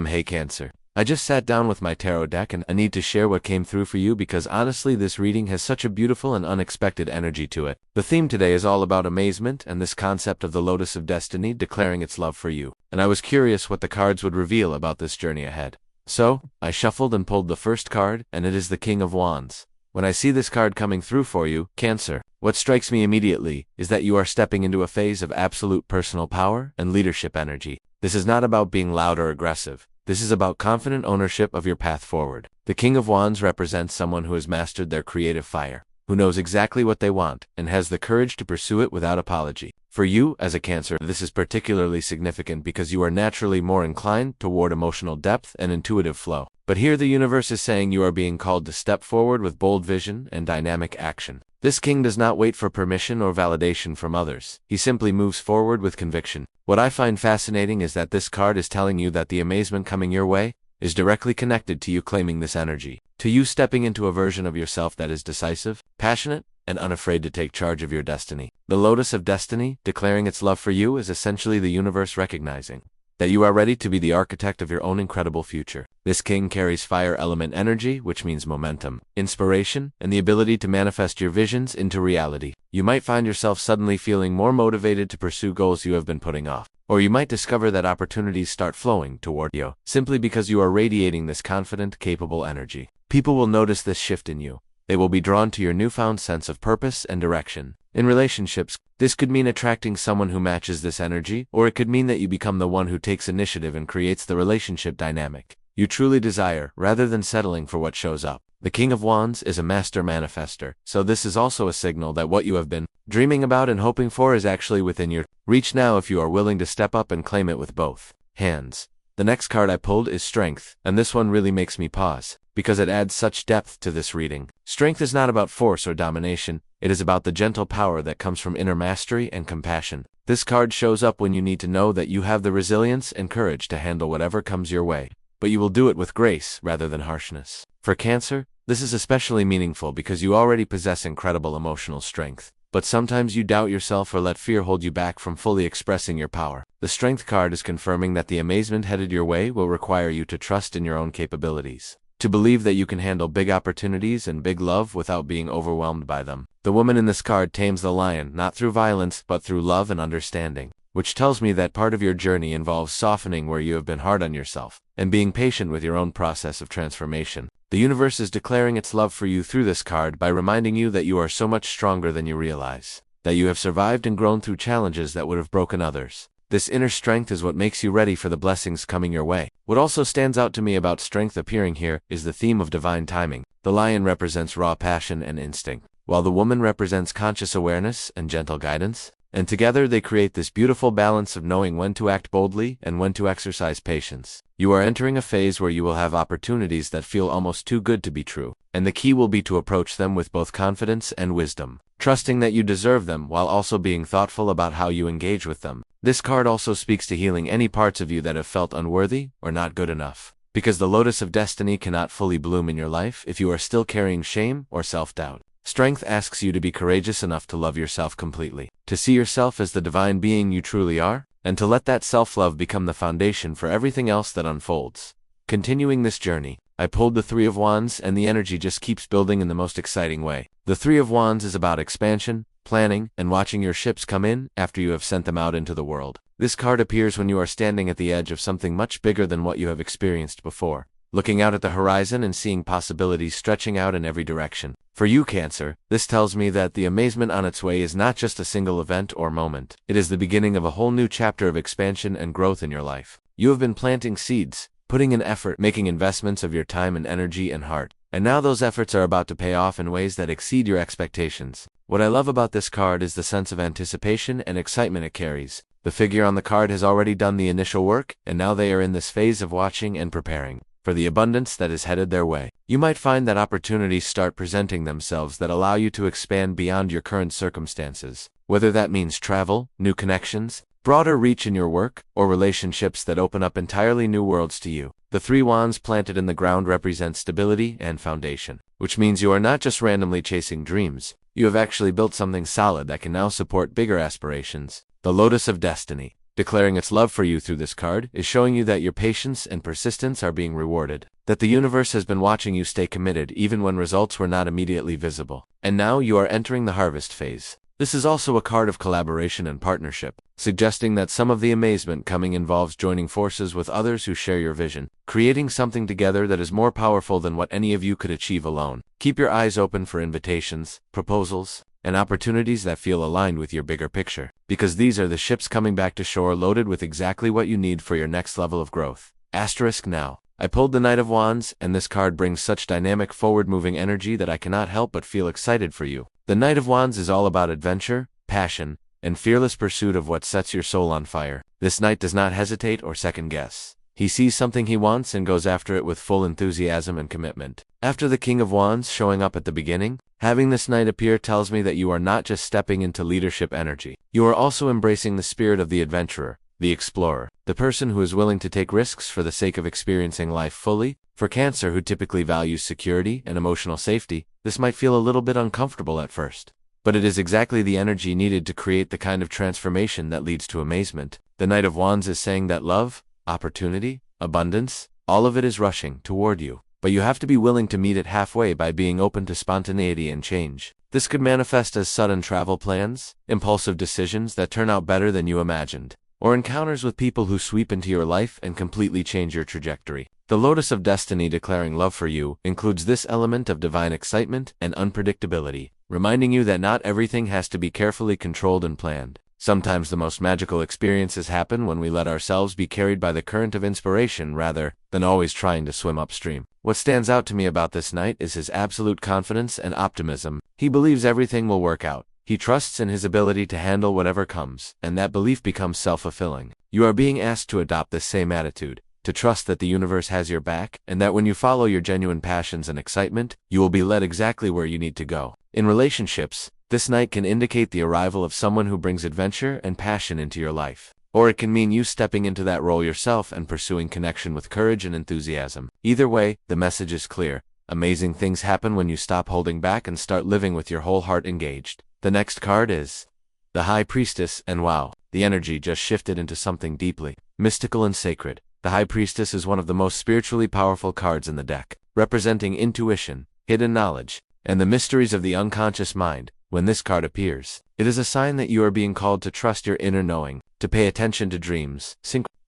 Hey Cancer. I just sat down with my tarot deck and I need to share what came through for you because honestly this reading has such a beautiful and unexpected energy to it. The theme today is all about amazement and this concept of the Lotus of Destiny declaring its love for you. And I was curious what the cards would reveal about this journey ahead. So, I shuffled and pulled the first card, and it is the King of Wands. When I see this card coming through for you, Cancer, what strikes me immediately is that you are stepping into a phase of absolute personal power and leadership energy. This is not about being loud or aggressive. This is about confident ownership of your path forward. The King of Wands represents someone who has mastered their creative fire, who knows exactly what they want, and has the courage to pursue it without apology. For you, as a Cancer, this is particularly significant because you are naturally more inclined toward emotional depth and intuitive flow. But here the universe is saying you are being called to step forward with bold vision and dynamic action. This king does not wait for permission or validation from others. He simply moves forward with conviction. What I find fascinating is that this card is telling you that the amazement coming your way is directly connected to you claiming this energy, to you stepping into a version of yourself that is decisive, passionate, and unafraid to take charge of your destiny. The Lotus of Destiny, declaring its love for you, is essentially the universe recognizing that you are ready to be the architect of your own incredible future. This king carries fire element energy, which means momentum, inspiration, and the ability to manifest your visions into reality. You might find yourself suddenly feeling more motivated to pursue goals you have been putting off. Or you might discover that opportunities start flowing toward you, simply because you are radiating this confident, capable energy. People will notice this shift in you. They will be drawn to your newfound sense of purpose and direction. In relationships, this could mean attracting someone who matches this energy, or it could mean that you become the one who takes initiative and creates the relationship dynamic you truly desire, rather than settling for what shows up. The King of Wands is a master manifester, so this is also a signal that what you have been dreaming about and hoping for is actually within your reach now if you are willing to step up and claim it with both hands. The next card I pulled is Strength, and this one really makes me pause, because it adds such depth to this reading. Strength is not about force or domination, it is about the gentle power that comes from inner mastery and compassion. This card shows up when you need to know that you have the resilience and courage to handle whatever comes your way, but you will do it with grace rather than harshness. For Cancer, this is especially meaningful because you already possess incredible emotional strength. But sometimes you doubt yourself or let fear hold you back from fully expressing your power. The Strength card is confirming that the amazement headed your way will require you to trust in your own capabilities, to believe that you can handle big opportunities and big love without being overwhelmed by them. The woman in this card tames the lion, not through violence, but through love and understanding, which tells me that part of your journey involves softening where you have been hard on yourself, and being patient with your own process of transformation. The universe is declaring its love for you through this card by reminding you that you are so much stronger than you realize, that you have survived and grown through challenges that would have broken others. This inner strength is what makes you ready for the blessings coming your way. What also stands out to me about strength appearing here is the theme of divine timing. The lion represents raw passion and instinct, while the woman represents conscious awareness and gentle guidance. And together they create this beautiful balance of knowing when to act boldly and when to exercise patience. You are entering a phase where you will have opportunities that feel almost too good to be true, and the key will be to approach them with both confidence and wisdom, trusting that you deserve them while also being thoughtful about how you engage with them. This card also speaks to healing any parts of you that have felt unworthy or not good enough, because the Lotus of Destiny cannot fully bloom in your life if you are still carrying shame or self-doubt. Strength asks you to be courageous enough to love yourself completely, to see yourself as the divine being you truly are, and to let that self-love become the foundation for everything else that unfolds. Continuing this journey, I pulled the Three of Wands, and the energy just keeps building in the most exciting way. The Three of Wands is about expansion, planning, and watching your ships come in after you have sent them out into the world. This card appears when you are standing at the edge of something much bigger than what you have experienced before, looking out at the horizon and seeing possibilities stretching out in every direction. For you, Cancer, this tells me that the amazement on its way is not just a single event or moment. It is the beginning of a whole new chapter of expansion and growth in your life. You have been planting seeds, putting in effort, making investments of your time and energy and heart, and now those efforts are about to pay off in ways that exceed your expectations. What I love about this card is the sense of anticipation and excitement it carries. The figure on the card has already done the initial work, and now they are in this phase of watching and preparing for the abundance that is headed their way. You might find that opportunities start presenting themselves that allow you to expand beyond your current circumstances, whether that means travel, new connections, broader reach in your work, or relationships that open up entirely new worlds to you. The Three Wands planted in the ground represent stability and foundation, which means you are not just randomly chasing dreams, you have actually built something solid that can now support bigger aspirations. The Lotus of Destiny, declaring its love for you through this card, is showing you that your patience and persistence are being rewarded, that the universe has been watching you stay committed even when results were not immediately visible. And now you are entering the harvest phase. This is also a card of collaboration and partnership, suggesting that some of the amazement coming involves joining forces with others who share your vision, creating something together that is more powerful than what any of you could achieve alone. Keep your eyes open for invitations, proposals, and opportunities that feel aligned with your bigger picture, because these are the ships coming back to shore loaded with exactly what you need for your next level of growth. Asterisk now. I pulled the Knight of Wands, and this card brings such dynamic forward-moving energy that I cannot help but feel excited for you. The Knight of Wands is all about adventure, passion, and fearless pursuit of what sets your soul on fire. This knight does not hesitate or second-guess. He sees something he wants and goes after it with full enthusiasm and commitment. After the King of Wands showing up at the beginning, having this knight appear tells me that you are not just stepping into leadership energy. You are also embracing the spirit of the adventurer, the explorer, the person who is willing to take risks for the sake of experiencing life fully. For Cancer, who typically values security and emotional safety, this might feel a little bit uncomfortable at first. But it is exactly the energy needed to create the kind of transformation that leads to amazement. The Knight of Wands is saying that love, opportunity, abundance, all of it is rushing toward you. But you have to be willing to meet it halfway by being open to spontaneity and change. This could manifest as sudden travel plans, impulsive decisions that turn out better than you imagined, or encounters with people who sweep into your life and completely change your trajectory. The Lotus of Destiny declaring love for you includes this element of divine excitement and unpredictability, reminding you that not everything has to be carefully controlled and planned. Sometimes the most magical experiences happen when we let ourselves be carried by the current of inspiration rather than always trying to swim upstream. What stands out to me about this knight is his absolute confidence and optimism. He believes everything will work out. He trusts in his ability to handle whatever comes, and that belief becomes self-fulfilling. You are being asked to adopt this same attitude, to trust that the universe has your back, and that when you follow your genuine passions and excitement, you will be led exactly where you need to go. In relationships, this knight can indicate the arrival of someone who brings adventure and passion into your life. Or it can mean you stepping into that role yourself and pursuing connection with courage and enthusiasm. Either way, the message is clear. Amazing things happen when you stop holding back and start living with your whole heart engaged. The next card is the High Priestess, and wow, the energy just shifted into something deeply mystical and sacred. The High Priestess is one of the most spiritually powerful cards in the deck, representing intuition, hidden knowledge, and the mysteries of the unconscious mind. When this card appears, it is a sign that you are being called to trust your inner knowing, to pay attention to dreams,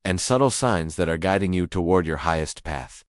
and subtle signs that are guiding you toward your highest path.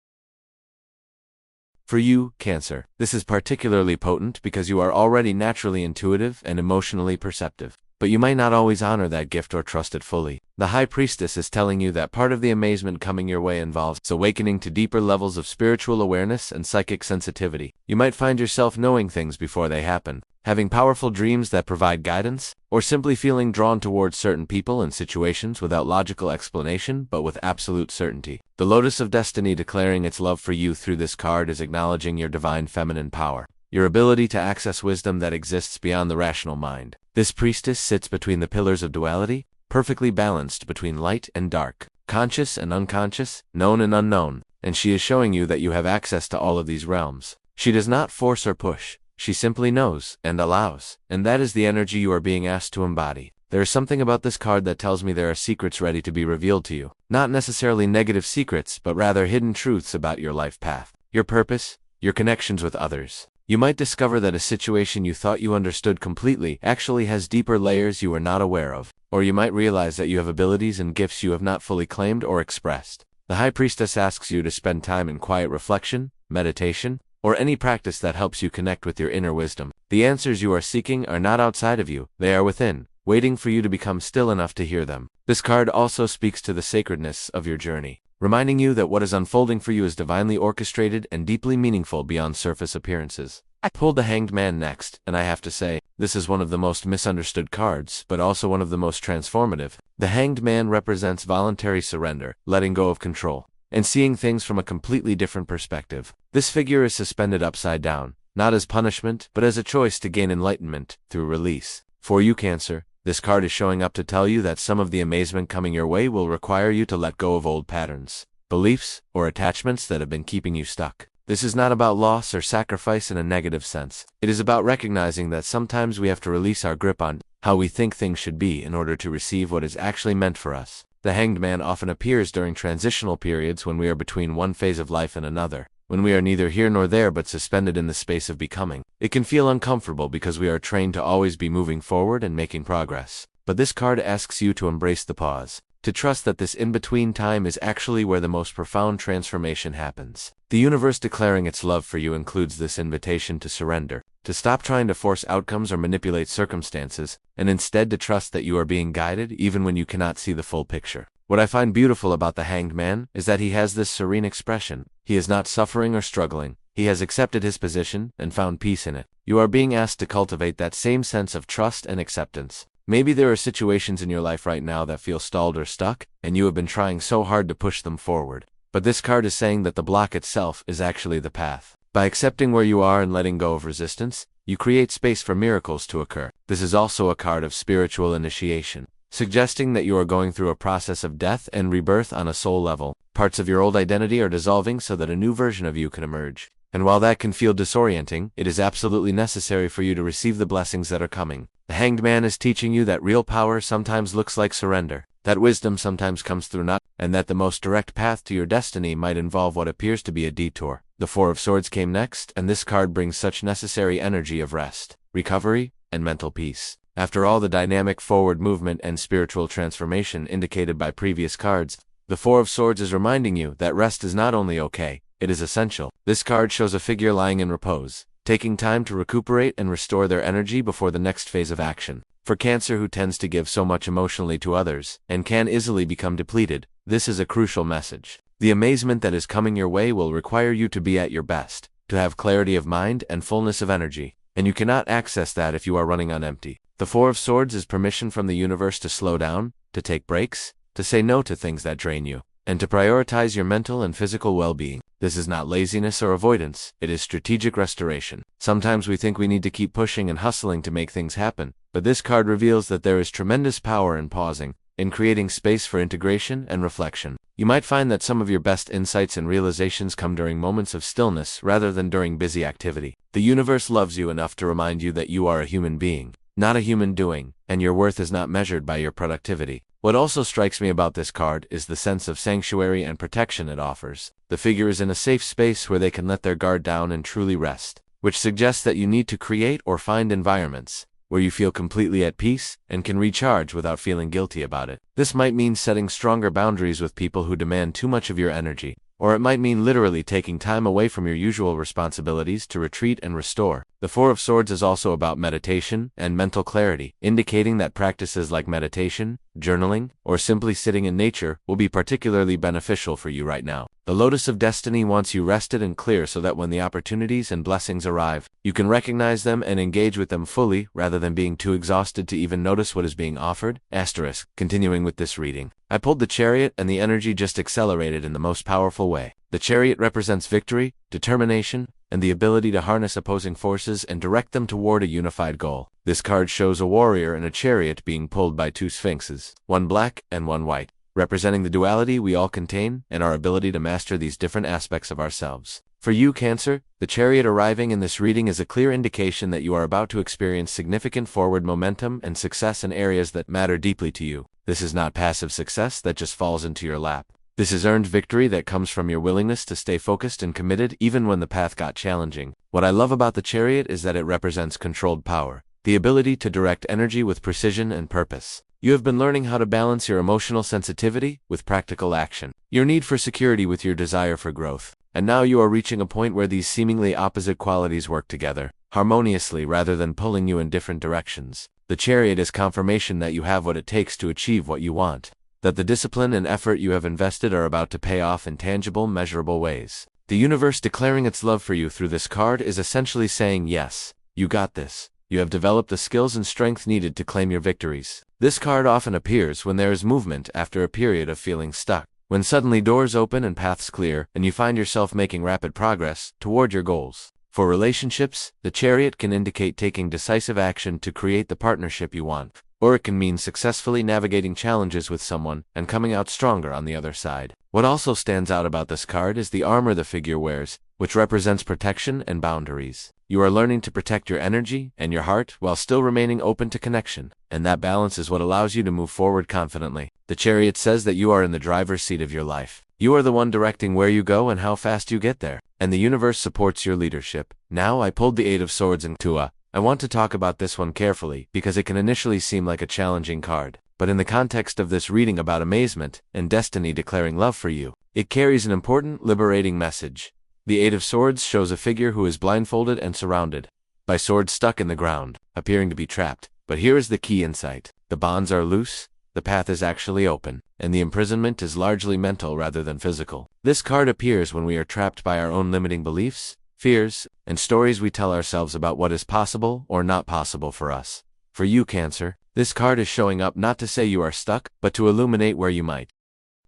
For you, Cancer, this is particularly potent because you are already naturally intuitive and emotionally perceptive. But you might not always honor that gift or trust it fully. The High Priestess is telling you that part of the amazement coming your way involves awakening to deeper levels of spiritual awareness and psychic sensitivity. You might find yourself knowing things before they happen, having powerful dreams that provide guidance, or simply feeling drawn towards certain people and situations without logical explanation but with absolute certainty. The Lotus of Destiny declaring its love for you through this card is acknowledging your divine feminine power, your ability to access wisdom that exists beyond the rational mind. This priestess sits between the pillars of duality, perfectly balanced between light and dark, conscious and unconscious, known and unknown, and she is showing you that you have access to all of these realms. She does not force or push, she simply knows and allows, and that is the energy you are being asked to embody. There is something about this card that tells me there are secrets ready to be revealed to you. Not necessarily negative secrets, but rather hidden truths about your life path, your purpose, your connections with others. You might discover that a situation you thought you understood completely actually has deeper layers you were not aware of, or you might realize that you have abilities and gifts you have not fully claimed or expressed. The High Priestess asks you to spend time in quiet reflection, meditation, or any practice that helps you connect with your inner wisdom. The answers you are seeking are not outside of you, they are within, waiting for you to become still enough to hear them. This card also speaks to the sacredness of your journey, reminding you that what is unfolding for you is divinely orchestrated and deeply meaningful beyond surface appearances. I pulled the Hanged Man next, and I have to say, this is one of the most misunderstood cards, but also one of the most transformative. The Hanged Man represents voluntary surrender, letting go of control, and seeing things from a completely different perspective. This figure is suspended upside down, not as punishment, but as a choice to gain enlightenment through release. For you, Cancer, this card is showing up to tell you that some of the amazement coming your way will require you to let go of old patterns, beliefs, or attachments that have been keeping you stuck. This is not about loss or sacrifice in a negative sense. It is about recognizing that sometimes we have to release our grip on how we think things should be in order to receive what is actually meant for us. The Hanged Man often appears during transitional periods when we are between one phase of life and another, when we are neither here nor there but suspended in the space of becoming. It can feel uncomfortable because we are trained to always be moving forward and making progress. But this card asks you to embrace the pause, to trust that this in-between time is actually where the most profound transformation happens. The universe declaring its love for you includes this invitation to surrender, to stop trying to force outcomes or manipulate circumstances, and instead to trust that you are being guided even when you cannot see the full picture. What I find beautiful about the Hanged Man is that he has this serene expression. He is not suffering or struggling. He has accepted his position and found peace in it. You are being asked to cultivate that same sense of trust and acceptance. Maybe there are situations in your life right now that feel stalled or stuck, and you have been trying so hard to push them forward. But this card is saying that the block itself is actually the path. By accepting where you are and letting go of resistance, you create space for miracles to occur. This is also a card of spiritual initiation, suggesting that you are going through a process of death and rebirth on a soul level. Parts of your old identity are dissolving so that a new version of you can emerge. And while that can feel disorienting, it is absolutely necessary for you to receive the blessings that are coming. The Hanged Man is teaching you that real power sometimes looks like surrender, that wisdom sometimes comes through not, and that the most direct path to your destiny might involve what appears to be a detour. The Four of Swords came next, and this card brings such necessary energy of rest, recovery, and mental peace. After all the dynamic forward movement and spiritual transformation indicated by previous cards, the Four of Swords is reminding you that rest is not only okay, it is essential. This card shows a figure lying in repose, taking time to recuperate and restore their energy before the next phase of action. For Cancer, who tends to give so much emotionally to others, and can easily become depleted, this is a crucial message. The amazement that is coming your way will require you to be at your best, to have clarity of mind and fullness of energy, and you cannot access that if you are running on empty. The Four of Swords is permission from the universe to slow down, to take breaks, to say no to things that drain you, and to prioritize your mental and physical well-being. This is not laziness or avoidance, it is strategic restoration. Sometimes we think we need to keep pushing and hustling to make things happen, but this card reveals that there is tremendous power in pausing, in creating space for integration and reflection. You might find that some of your best insights and realizations come during moments of stillness rather than during busy activity. The universe loves you enough to remind you that you are a human being, not a human doing, and your worth is not measured by your productivity. What also strikes me about this card is the sense of sanctuary and protection it offers. The figure is in a safe space where they can let their guard down and truly rest, which suggests that you need to create or find environments where you feel completely at peace and can recharge without feeling guilty about it. This might mean setting stronger boundaries with people who demand too much of your energy, or it might mean literally taking time away from your usual responsibilities to retreat and restore. The Four of Swords is also about meditation and mental clarity, indicating that practices like meditation, journaling, or simply sitting in nature will be particularly beneficial for you right now. The Lotus of Destiny wants you rested and clear so that when the opportunities and blessings arrive, you can recognize them and engage with them fully rather than being too exhausted to even notice what is being offered. Asterisk. Continuing with this reading, I pulled the Chariot and the energy just accelerated in the most powerful way. The Chariot represents victory, determination, and the ability to harness opposing forces and direct them toward a unified goal. This card shows a warrior in a chariot being pulled by two sphinxes, one black and one white, representing the duality we all contain and our ability to master these different aspects of ourselves. For you, Cancer, the Chariot arriving in this reading is a clear indication that you are about to experience significant forward momentum and success in areas that matter deeply to you. This is not passive success that just falls into your lap. This is earned victory that comes from your willingness to stay focused and committed even when the path got challenging. What I love about the Chariot is that it represents controlled power, the ability to direct energy with precision and purpose. You have been learning how to balance your emotional sensitivity with practical action, your need for security with your desire for growth. And now you are reaching a point where these seemingly opposite qualities work together, harmoniously rather than pulling you in different directions. The Chariot is confirmation that you have what it takes to achieve what you want, that the discipline and effort you have invested are about to pay off in tangible, measurable ways. The universe declaring its love for you through this card is essentially saying, yes, you got this. You have developed the skills and strength needed to claim your victories. This card often appears when there is movement after a period of feeling stuck, when suddenly doors open and paths clear, and you find yourself making rapid progress toward your goals. For relationships, the Chariot can indicate taking decisive action to create the partnership you want, or it can mean successfully navigating challenges with someone and coming out stronger on the other side. What also stands out about this card is the armor the figure wears, which represents protection and boundaries. You are learning to protect your energy and your heart while still remaining open to connection, and that balance is what allows you to move forward confidently. The Chariot says that you are in the driver's seat of your life. You are the one directing where you go and how fast you get there, and the universe supports your leadership. Now I pulled the Eight of Swords and Tua. I want to talk about this one carefully because it can initially seem like a challenging card, but in the context of this reading about amazement and destiny declaring love for you, it carries an important, liberating message. The Eight of Swords shows a figure who is blindfolded and surrounded by swords stuck in the ground, appearing to be trapped. But here is the key insight. The bonds are loose, the path is actually open, and the imprisonment is largely mental rather than physical. This card appears when we are trapped by our own limiting beliefs, fears, and stories we tell ourselves about what is possible or not possible for us. For you, Cancer, this card is showing up not to say you are stuck, but to illuminate where you might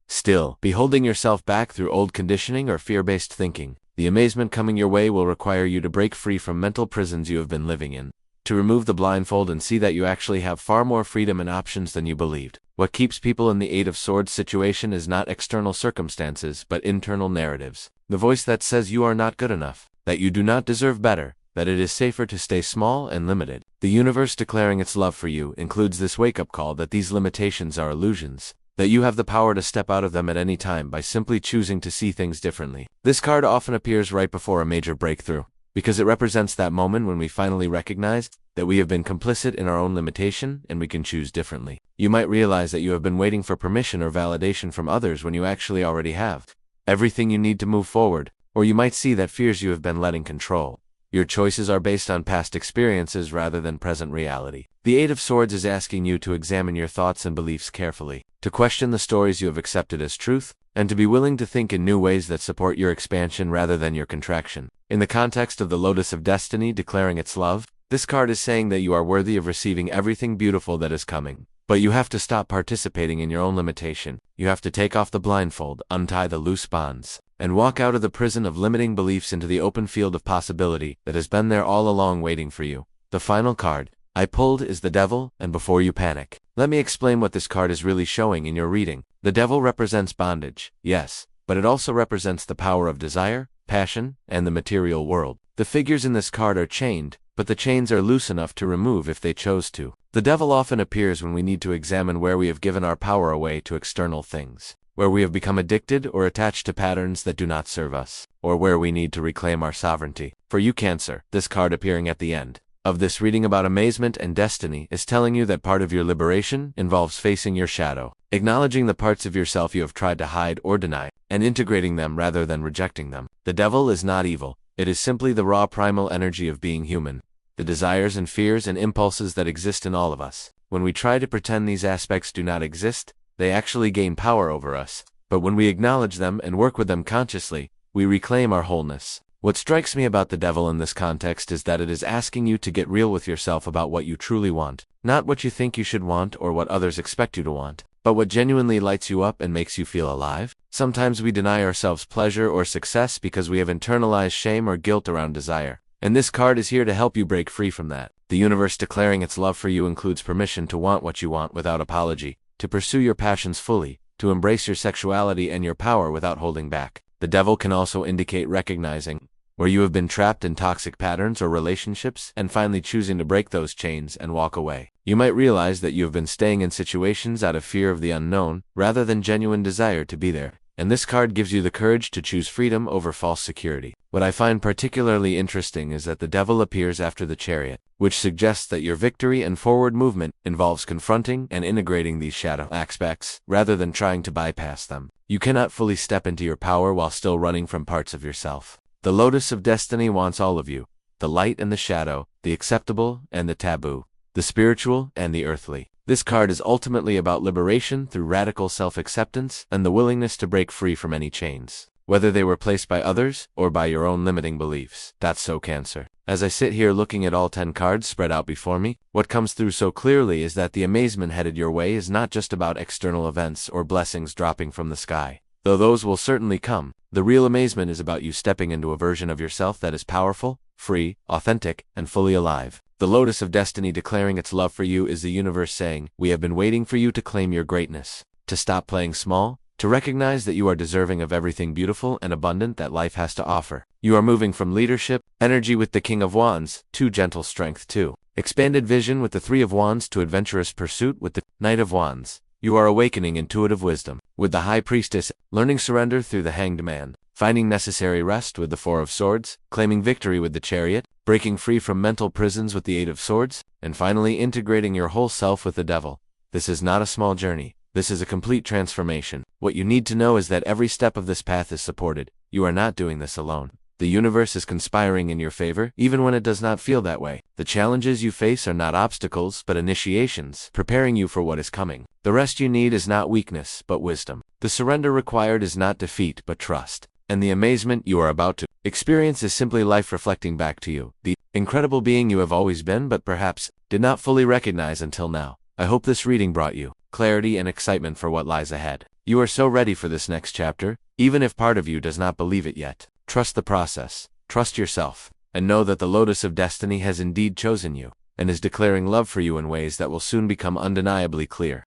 still be holding yourself back through old conditioning or fear-based thinking. The amazement coming your way will require you to break free from mental prisons you have been living in, to remove the blindfold and see that you actually have far more freedom and options than you believed. What keeps people in the Eight of Swords situation is not external circumstances, but internal narratives. The voice that says you are not good enough, that you do not deserve better, that it is safer to stay small and limited. The universe declaring its love for you includes this wake-up call that these limitations are illusions, that you have the power to step out of them at any time by simply choosing to see things differently. This card often appears right before a major breakthrough, because it represents that moment when we finally recognize that we have been complicit in our own limitation and we can choose differently. You might realize that you have been waiting for permission or validation from others when you actually already have everything you need to move forward, or you might see that fears you have been letting control. Your choices are based on past experiences rather than present reality. The Eight of Swords is asking you to examine your thoughts and beliefs carefully, to question the stories you have accepted as truth, and to be willing to think in new ways that support your expansion rather than your contraction. In the context of the Lotus of Destiny declaring its love, this card is saying that you are worthy of receiving everything beautiful that is coming. But you have to stop participating in your own limitation. You have to take off the blindfold, untie the loose bonds, and walk out of the prison of limiting beliefs into the open field of possibility that has been there all along waiting for you. The final card I pulled is the Devil, and before you panic, let me explain what this card is really showing in your reading. The Devil represents bondage, yes, but it also represents the power of desire, passion, and the material world. The figures in this card are chained, but the chains are loose enough to remove if they chose to. The Devil often appears when we need to examine where we have given our power away to external things, where we have become addicted or attached to patterns that do not serve us, or where we need to reclaim our sovereignty. For you, Cancer, this card appearing at the end of this reading about amazement and destiny is telling you that part of your liberation involves facing your shadow, acknowledging the parts of yourself you have tried to hide or deny, and integrating them rather than rejecting them. The Devil is not evil. It is simply the raw primal energy of being human, the desires and fears and impulses that exist in all of us. When we try to pretend these aspects do not exist, they actually gain power over us. But when we acknowledge them and work with them consciously, we reclaim our wholeness. What strikes me about the Devil in this context is that it is asking you to get real with yourself about what you truly want, not what you think you should want or what others expect you to want, but what genuinely lights you up and makes you feel alive. Sometimes we deny ourselves pleasure or success because we have internalized shame or guilt around desire, and this card is here to help you break free from that. The universe declaring its love for you includes permission to want what you want without apology, to pursue your passions fully, to embrace your sexuality and your power without holding back. The Devil can also indicate recognizing where you have been trapped in toxic patterns or relationships and finally choosing to break those chains and walk away. You might realize that you have been staying in situations out of fear of the unknown rather than genuine desire to be there, and this card gives you the courage to choose freedom over false security. What I find particularly interesting is that the Devil appears after the Chariot, which suggests that your victory and forward movement involves confronting and integrating these shadow aspects rather than trying to bypass them. You cannot fully step into your power while still running from parts of yourself. The Lotus of Destiny wants all of you, the light and the shadow, the acceptable and the taboo, the spiritual and the earthly. This card is ultimately about liberation through radical self-acceptance and the willingness to break free from any chains, whether they were placed by others or by your own limiting beliefs. That's so Cancer. As I sit here looking at all 10 cards spread out before me, what comes through so clearly is that the amazement headed your way is not just about external events or blessings dropping from the sky. Though those will certainly come, the real amazement is about you stepping into a version of yourself that is powerful, free, authentic, and fully alive. The Lotus of Destiny declaring its love for you is the universe saying, we have been waiting for you to claim your greatness, to stop playing small, to recognize that you are deserving of everything beautiful and abundant that life has to offer. You are moving from leadership, energy with the King of Wands, to gentle strength too. Expanded vision with the Three of Wands to adventurous pursuit with the Knight of Wands. You are awakening intuitive wisdom with the High Priestess, learning surrender through the Hanged Man, finding necessary rest with the Four of Swords, claiming victory with the Chariot, breaking free from mental prisons with the Eight of Swords, and finally integrating your whole self with the Devil. This is not a small journey. This is a complete transformation. What you need to know is that every step of this path is supported. You are not doing this alone. The universe is conspiring in your favor, even when it does not feel that way. The challenges you face are not obstacles, but initiations, preparing you for what is coming. The rest you need is not weakness, but wisdom. The surrender required is not defeat, but trust. And the amazement you are about to experience is simply life reflecting back to you, the incredible being you have always been but perhaps did not fully recognize until now. I hope this reading brought you clarity and excitement for what lies ahead. You are so ready for this next chapter, even if part of you does not believe it yet. Trust the process, trust yourself, and know that the Lotus of Destiny has indeed chosen you, and is declaring love for you in ways that will soon become undeniably clear.